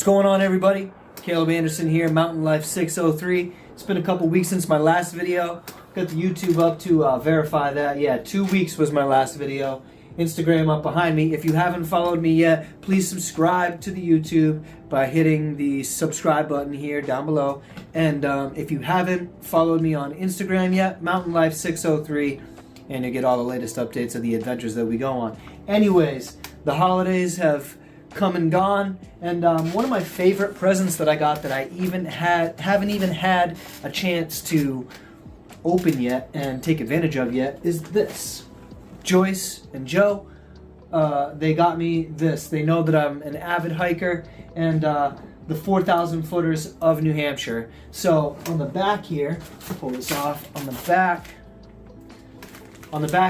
going on, everybody? Caleb Anderson here, Mountain Life 603. It's been a couple weeks since my last video. Got the YouTube up to verify that. Yeah, 2 weeks was my last video. Instagram up behind me. If you haven't followed me yet, please subscribe to the YouTube by hitting the subscribe button here down below. And if you haven't followed me on Instagram yet, Mountain Life 603, and you get all the latest updates of the adventures that we go on. Anyways, the holidays have come and gone, and one of my favorite presents that I got that I haven't even had a chance to open yet and take advantage of yet is this. Joyce and Joe, they got me this. They know that I'm an avid hiker and the 4,000 footers of New Hampshire. So on the back here, pull this off, on the back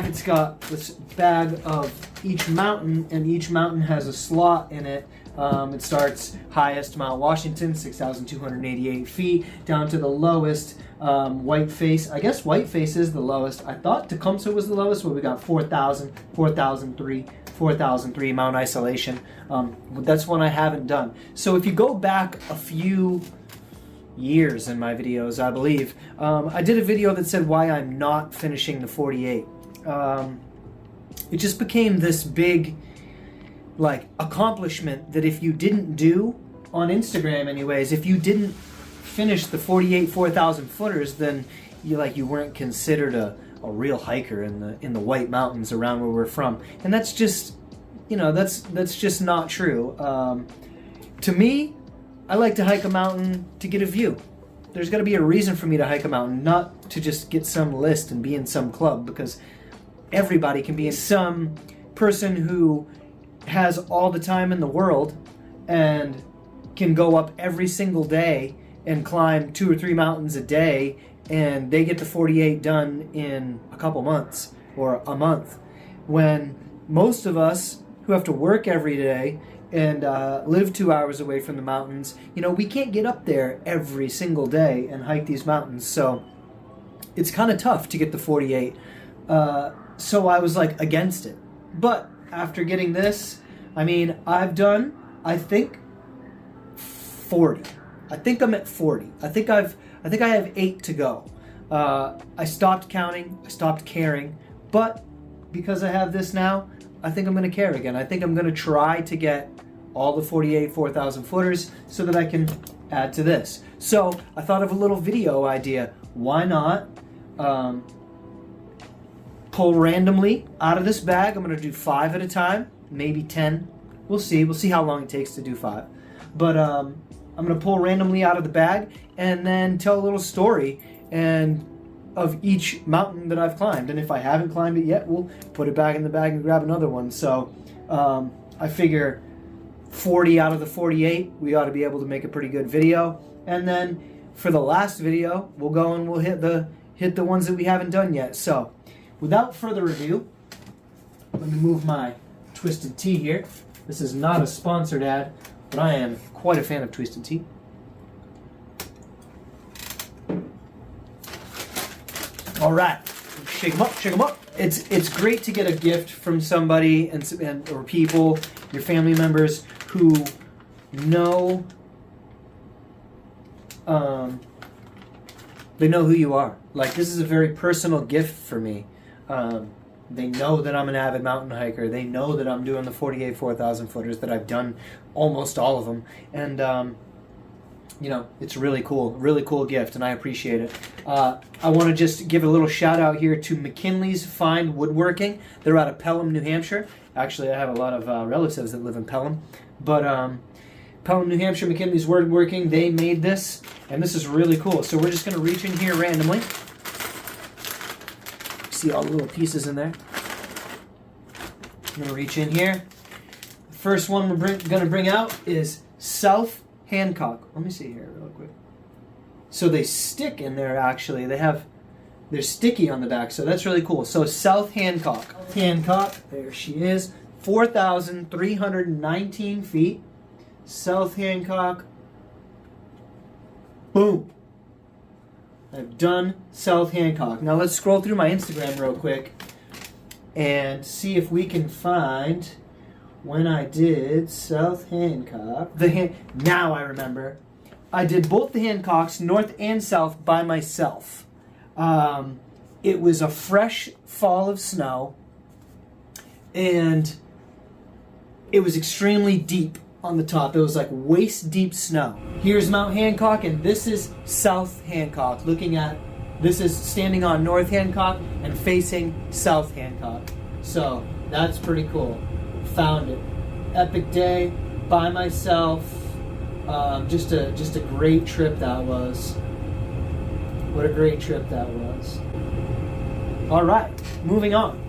it's got this bag of each mountain, and each mountain has a slot in it. It starts highest, Mount Washington, 6,288 feet, down to the lowest, Whiteface. I guess Whiteface is the lowest. I thought Tecumseh was the lowest, but we got 4,000, 4,003, Mount Isolation. That's one I haven't done. So if you go back a few years in my videos, I believe, I did a video that said why I'm not finishing the 48. It just became this big accomplishment that if you didn't do on Instagram anyways, if you didn't finish the 48 4,000 footers, then you weren't considered a real hiker in the White Mountains around where we're from. And that's just, that's just not true. To me, I like to hike a mountain to get a view. There's got to be a reason for me to hike a mountain, not to just get some list and be in some club, because everybody can be some person who has all the time in the world and can go up every single day and climb 2 or 3 mountains a day, and they get the 48 done in a couple months or a month, when most of us who have to work every day and live 2 hours away from the mountains, we can't get up there every single day and hike these mountains. So it's kind of tough to get the 48. So I was against it. But after getting this, I've done, I think, 40. I think I'm at 40. I think I have 8 to go. I stopped counting, I stopped caring, but because I have this now, I think I'm going to care again. I think I'm going to try to get all the 48 4,000 footers so that I can add to this. So I thought of a little video idea. Why not pull randomly out of this bag? I'm going to do 5 at a time, maybe 10. We'll see. We'll see how long it takes to do 5. But I'm going to pull randomly out of the bag and then tell a little story of each mountain that I've climbed. And if I haven't climbed it yet, we'll put it back in the bag and grab another one. So I figure 40 out of the 48, we ought to be able to make a pretty good video. And then for the last video, we'll go and we'll hit the ones that we haven't done yet. So without further ado, let me move my Twisted Tea here. This is not a sponsored ad, but I am quite a fan of Twisted Tea. All right, shake them up, shake them up. It's great to get a gift from somebody or people, your family members who know they know who you are. This is a very personal gift for me. They know that I'm an avid mountain hiker. They know that I'm doing the 48 4,000 footers, that I've done almost all of them. And, it's really cool gift, and I appreciate it. I want to just give a little shout out here to McKinley's Fine Woodworking. They're out of Pelham, New Hampshire. Actually, I have a lot of relatives that live in Pelham. But Pelham, New Hampshire, McKinley's Woodworking, they made this, and this is really cool. So we're just going to reach in here randomly. See all the little pieces in there. I'm going to reach in here. The first one we're going to bring out is South Hancock. Let me see here real quick. So they stick in there, actually. They're sticky on the back, so that's really cool. So South Hancock. Hancock, there she is. 4,319 feet. South Hancock. Boom. I've done South Hancock. Now let's scroll through my Instagram real quick and see if we can find when I did South Hancock. Now I remember. I did both the Hancocks, north and south, by myself. It was a fresh fall of snow, and it was extremely deep on the top. It was like waist deep snow. Here's Mount Hancock, and this is South Hancock. This is standing on North Hancock and facing South Hancock. So that's pretty cool. Found it. Epic day by myself. Just a great trip that was. What a great trip that was. All right, moving on.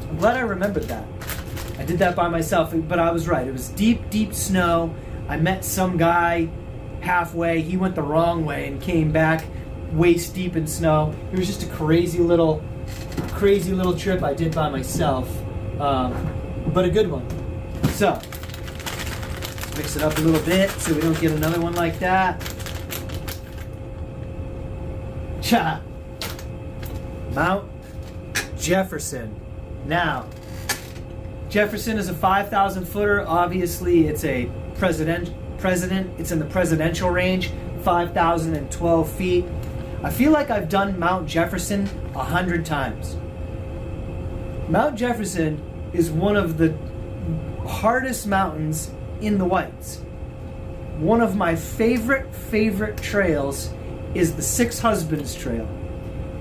I'm glad I remembered that. I did that by myself, but I was right. It was deep, deep snow. I met some guy halfway. He went the wrong way and came back waist deep in snow. It was just a crazy little trip I did by myself, but a good one. So, let's mix it up a little bit so we don't get another one like that. Cha! Mount Jefferson. Now, Jefferson is a 5,000 footer. Obviously, it's a president. It's in the presidential range, 5,012 feet. I feel like I've done Mount Jefferson 100 times. Mount Jefferson is one of the hardest mountains in the Whites. One of my favorite trails is the Six Husbands Trail.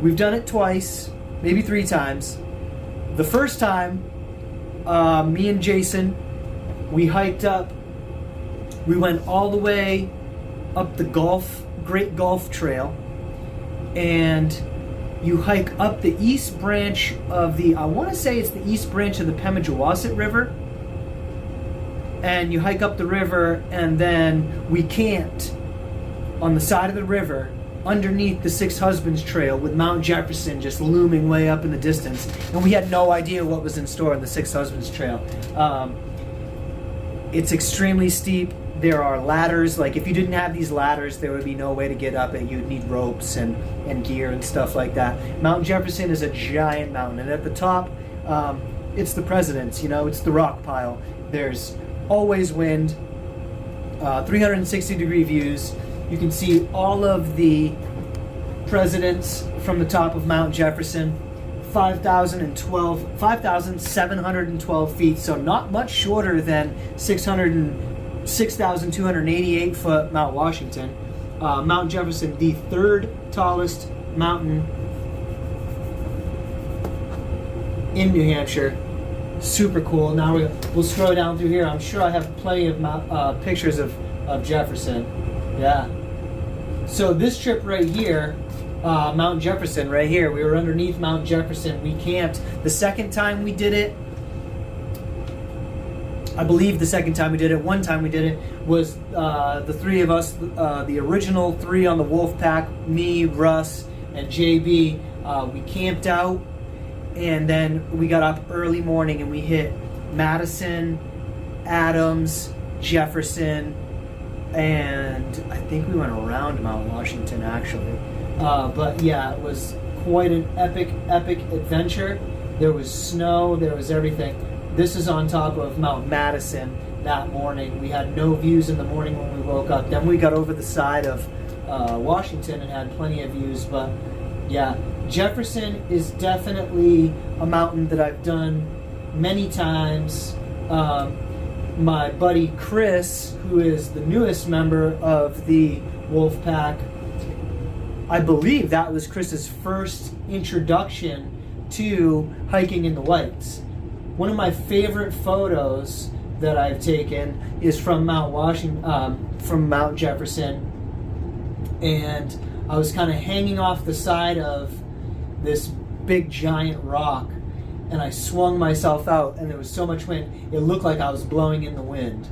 We've done it twice, maybe 3 times. The first time, me and Jason, we hiked up. We went all the way up the Great Gulf Trail, and you hike up the east branch of I want to say it's the east branch of the Pemigewasset River, and you hike up the river, and then we camped on the side of the river underneath the Six Husbands Trail with Mount Jefferson just looming way up in the distance, and we had no idea what was in store on the Six Husbands Trail. It's extremely steep. There are ladders. Like, if you didn't have these ladders, there would be no way to get up it. You'd need ropes and gear and stuff like that. Mount Jefferson is a giant mountain, and at the top, it's the presidents, it's the rock pile. There's always wind, 360-degree views. You can see all of the presidents from the top of Mount Jefferson. 5,712 feet, so not much shorter than 6,288 foot Mount Washington. Mount Jefferson, the 3rd tallest mountain in New Hampshire. Super cool. Now we'll scroll down through here. I'm sure I have plenty of pictures of Jefferson. Yeah. So this trip right here, Mount Jefferson right here, we were underneath Mount Jefferson. We camped. The second time we did it, I believe the second time we did it, one time we did it, was the 3 of us, the original 3 on the Wolf Pack, me, Russ, and JB. We camped out, and then we got up early morning and we hit Madison, Adams, Jefferson, and I think we went around Mount Washington actually. But yeah, it was quite an epic adventure. There was snow, there was everything. This is on top of Mount Madison that morning. We had no views in the morning when we woke up. Then we got over the side of Washington and had plenty of views. But yeah, Jefferson is definitely a mountain that I've done many times. My buddy Chris, who is the newest member of the Wolf Pack, I believe that was Chris's first introduction to hiking in the Whites. One of my favorite photos that I've taken is from Mount Jefferson, and I was kind of hanging off the side of this big giant rock, and I swung myself out, and there was so much wind, it looked like I was blowing in the wind.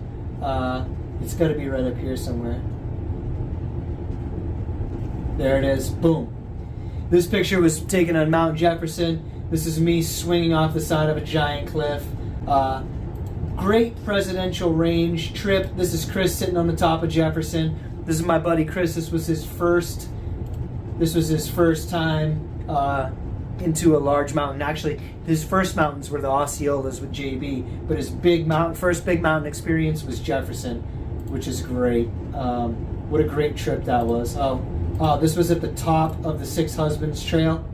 It's got to be right up here somewhere. There it is. Boom. This picture was taken on Mount Jefferson. This is me swinging off the side of a giant cliff. Great presidential range trip. This is Chris sitting on the top of Jefferson. This is my buddy Chris. This was his first time into a large mountain. Actually, his first mountains were the Osceolas with JB, but his first big mountain experience was Jefferson, which is great. What a great trip that was. This was at the top of the Six Husbands Trail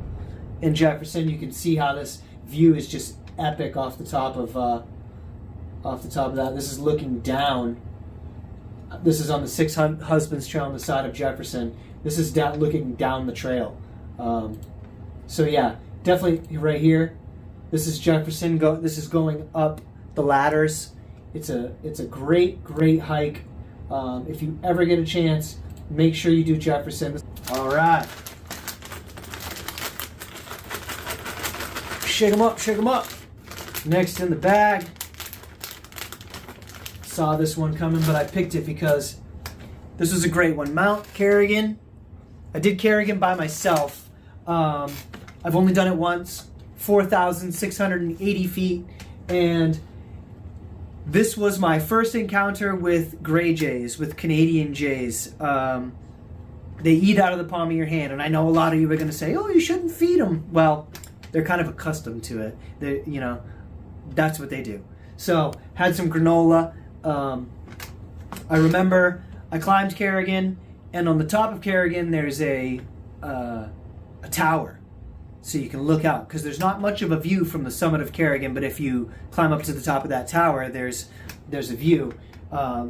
in Jefferson. You can see how this view is just epic off the top of that. This is looking down. This is on the Six Husbands Trail on the side of Jefferson. This is looking down the trail. So yeah, definitely right here. This is Jefferson. This is going up the ladders. It's a great hike. If you ever get a chance, make sure you do Jefferson. All right. Shake them up, shake them up. Next in the bag. Saw this one coming, but I picked it because this was a great one. Mount Kerrigan. I did Kerrigan by myself. I've only done it once. 4,680 feet. And this was my first encounter with gray jays, with Canadian jays. They eat out of the palm of your hand. And I know a lot of you are going to say, oh, you shouldn't feed them. Well, they're kind of accustomed to it. That's what they do. So, had some granola. I remember I climbed Kerrigan, and on the top of Kerrigan there's a tower, so you can look out, because there's not much of a view from the summit of Kerrigan, but if you climb up to the top of that tower, there's a view.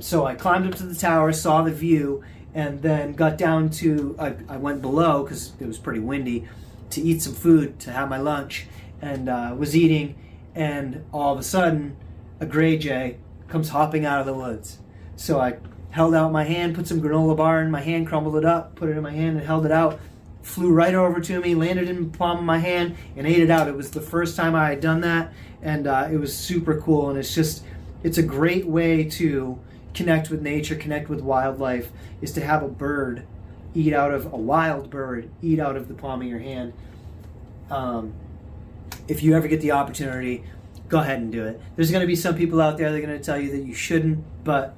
So I climbed up to the tower, saw the view, and then got down to, I went below because it was pretty windy, to eat some food, to have my lunch, and was eating, and all of a sudden a gray jay comes hopping out of the woods. So I held out my hand, put some granola bar in my hand, crumbled it up, put it in my hand and held it out, flew right over to me, landed in the palm of my hand and ate it out. It was the first time I had done that, and it was super cool. And it's a great way to connect with nature, connect with wildlife, is to have a wild bird eat out of the palm of your hand. If you ever get the opportunity, go ahead and do it. There's going to be some people out there that are going to tell you that you shouldn't, but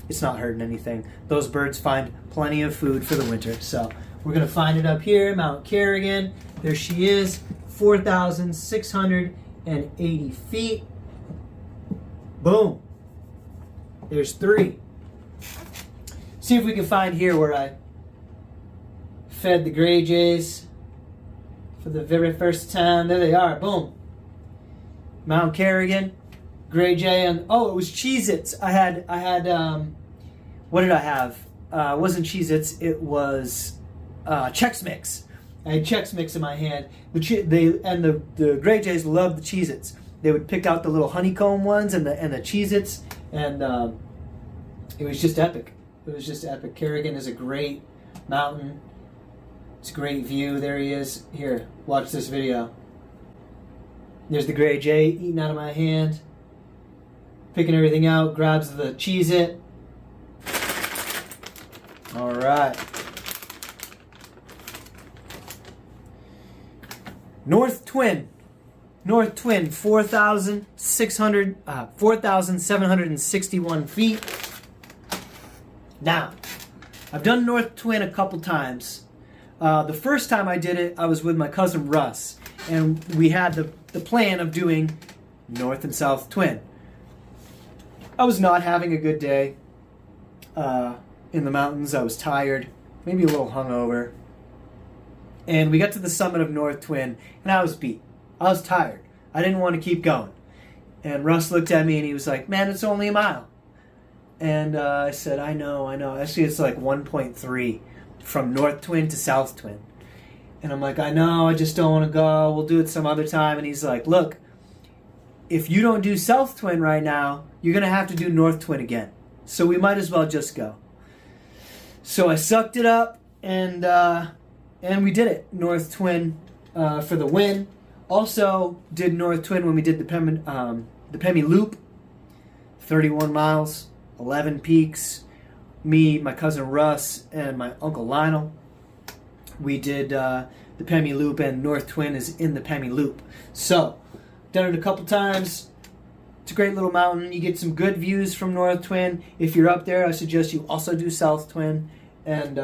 it's not hurting anything. Those birds find plenty of food for the winter. So we're going to find it up here, Mount Kerrigan. There she is, 4,680 feet. Boom. There's 3. See if we can find here where I fed the gray jays for the very first time. There they are. Boom. Mount Kerrigan, gray jay, and it was Cheez-Its. I had what did I have? It wasn't Cheez-Its, it was Chex Mix. I had Chex Mix in my hand. The gray jays loved the Cheez-Its. They would pick out the little honeycomb ones and the Cheez-Its, and it was just epic. It was just epic. Kerrigan is a great mountain. It's a great view. There he is. Here, watch this video. There's the gray jay eating out of my hand, picking everything out, grabs the Cheez-It. All right. North Twin, 4,761 feet. Now, I've done North Twin a couple times. The first time I did it, I was with my cousin Russ, and we had the plan of doing North and South Twin. I was not having a good day in the mountains. I was tired, maybe a little hungover. And we got to the summit of North Twin, and I was beat. I was tired. I didn't want to keep going. And Russ looked at me, and he was like, man, it's only a mile. And I said, I know. Actually, it's like 1.3 from North Twin to South Twin. And I'm like, I know, I just don't want to go. We'll do it some other time. And he's like, look, if you don't do South Twin right now, you're going to have to do North Twin again. So we might as well just go. So I sucked it up, and we did it. North Twin for the win. Also did North Twin when we did the Pemi Loop. 31 miles, 11 peaks. Me, my cousin Russ, and my uncle Lionel. We did the Pemi Loop, and North Twin is in the Pemi Loop. So, done it a couple times. It's a great little mountain. You get some good views from North Twin. If you're up there, I suggest you also do South Twin. And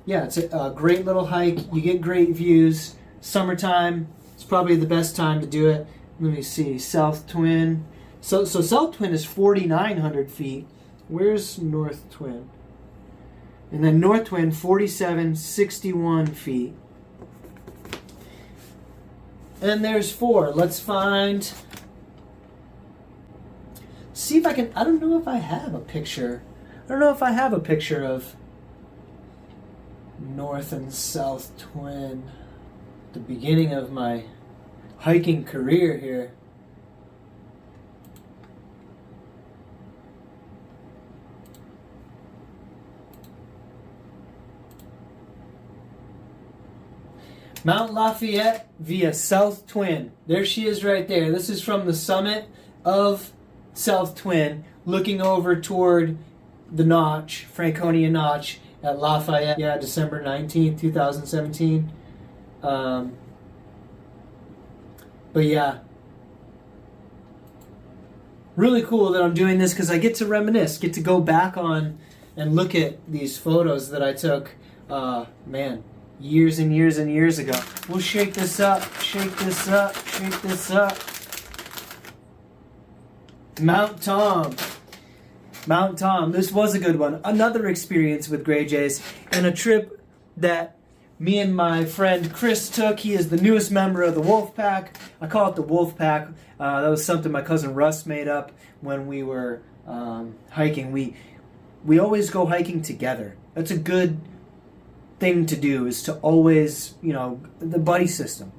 yeah, it's a great little hike. You get great views. Summertime, it's probably the best time to do it. Let me see, South Twin. So South Twin is 4,900 feet. Where's North Twin? And then North Twin, 4,761 feet. And there's 4. Let's find... See if I can... I don't know if I have a picture. I don't know if I have a picture of North and South Twin. The beginning of my hiking career here. Mount Lafayette via South Twin. There she is right there. This is from the summit of South Twin, looking over toward the Notch, Franconia Notch at Lafayette. Yeah, December 19th, 2017. But yeah, really cool that I'm doing this because I get to reminisce, get to go back on and look at these photos that I took, man, years and years and years ago. We'll shake this up, shake this up, shake this up. Mount Tom. Mount Tom. This was a good one. Another experience with Gray Jays and a trip that me and my friend Chris took. He is the newest member of the Wolf Pack. I call it the Wolf Pack. That was something my cousin Russ made up when we were hiking. We always go hiking together. That's a good thing to do, is to always, the buddy system.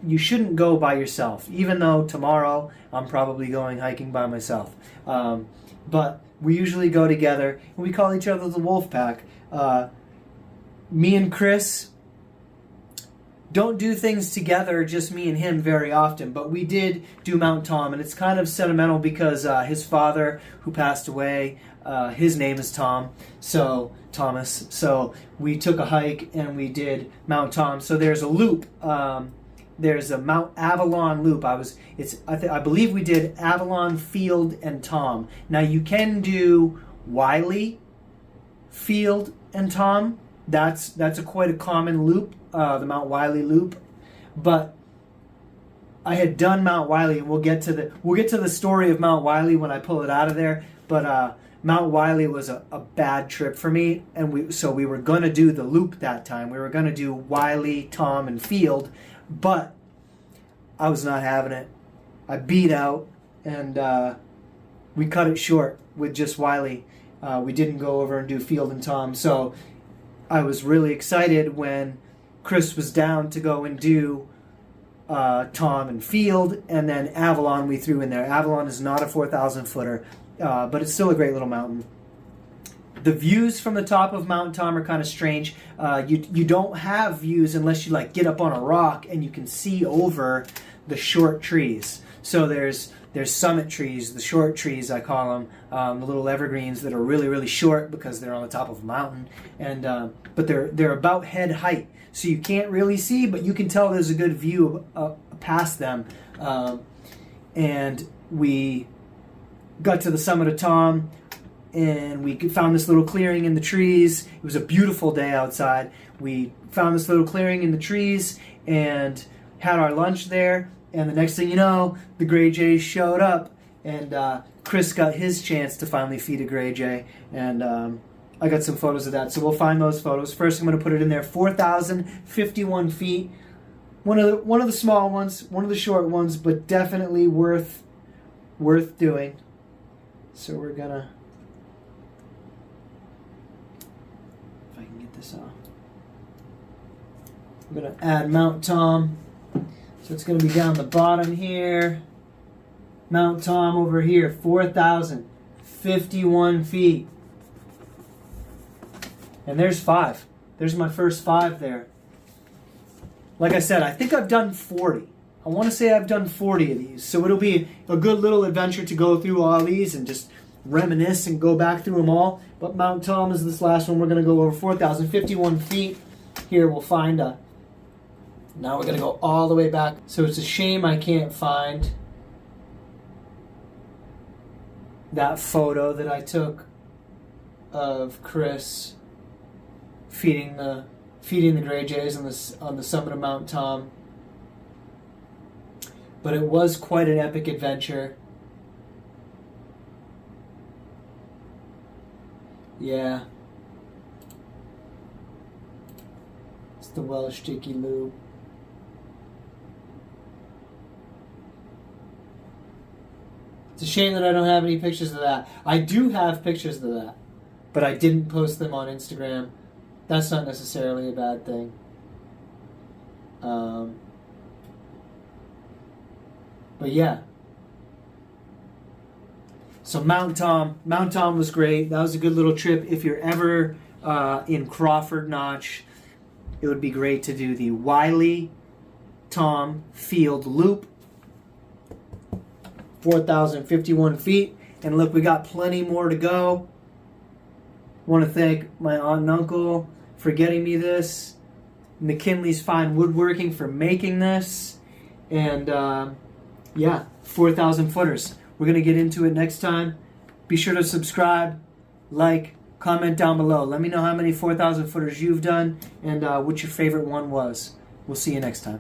You shouldn't go by yourself, even though tomorrow I'm probably going hiking by myself. But we usually go together, and we call each other the Wolf Pack. Me and Chris don't do things together, just me and him, very often, but we did do Mount Tom, and it's kind of sentimental because his father, who passed away, his name is Thomas. So we took a hike and we did Mount Tom. So there's a loop. There's a Mount Avalon loop. I believe we did Avalon, Field, and Tom. Now you can do Wiley, Field, and Tom. That's quite a common loop, the Mount Wiley loop. But I had done Mount Wiley, and we'll get to the story of Mount Wiley when I pull it out of there. But Mount Wiley was a bad trip for me, and we were going to do the loop that time. We were going to do Wiley, Tom, and Field, but I was not having it. I beat out, and we cut it short with just Wiley. We didn't go over and do Field and Tom, so I was really excited when Chris was down to go and do Tom and Field, and then Avalon we threw in there. Avalon is not a 4,000 footer. But it's still a great little mountain. The views from the top of Mount Tom are kind of strange. You don't have views unless you get up on a rock and you can see over the short trees. So there's summit trees, the short trees I call them, the little evergreens that are really, really short because they're on the top of a mountain, and but they're about head height, so you can't really see, but you can tell there's a good view past them. And we got to the summit of Tom, and we found this little clearing in the trees. It was a beautiful day outside. We found this little clearing in the trees and had our lunch there. And the next thing you know, the Gray Jays showed up, and Chris got his chance to finally feed a Gray Jay. And I got some photos of that, so we'll find those photos. First, I'm going to put it in there. 4,051 feet. One of the small ones, one of the short ones, but definitely worth doing. So we're gonna, if I can get this off, I'm gonna add Mount Tom. So it's gonna be down the bottom here. Mount Tom over here, 4,051 feet. And there's 5. There's my first 5 there. Like I said, I think I've done 40. I want to say I've done 40 of these, so it'll be a good little adventure to go through all these and just reminisce and go back through them all. But Mount Tom is this last one. We're going to go over 4,051 feet. Here we'll find now we're going to go all the way back. So it's a shame I can't find that photo that I took of Chris feeding the Gray Jays on the summit of Mount Tom. But it was quite an epic adventure. Yeah. It's the Welsh Dicky Lou. It's a shame that I don't have any pictures of that. I do have pictures of that, but I didn't post them on Instagram. That's not necessarily a bad thing. But yeah. So Mount Tom was great. That was a good little trip. If you're ever in Crawford Notch, it would be great to do the Wiley Tom Field Loop. 4,051 feet. And look, we got plenty more to go. Want to thank my aunt and uncle for getting me this. McKinley's Fine Woodworking for making this. And yeah, 4,000 footers. We're going to get into it next time. Be sure to subscribe, like, comment down below. Let me know how many 4,000 footers you've done and what your favorite one was. We'll see you next time.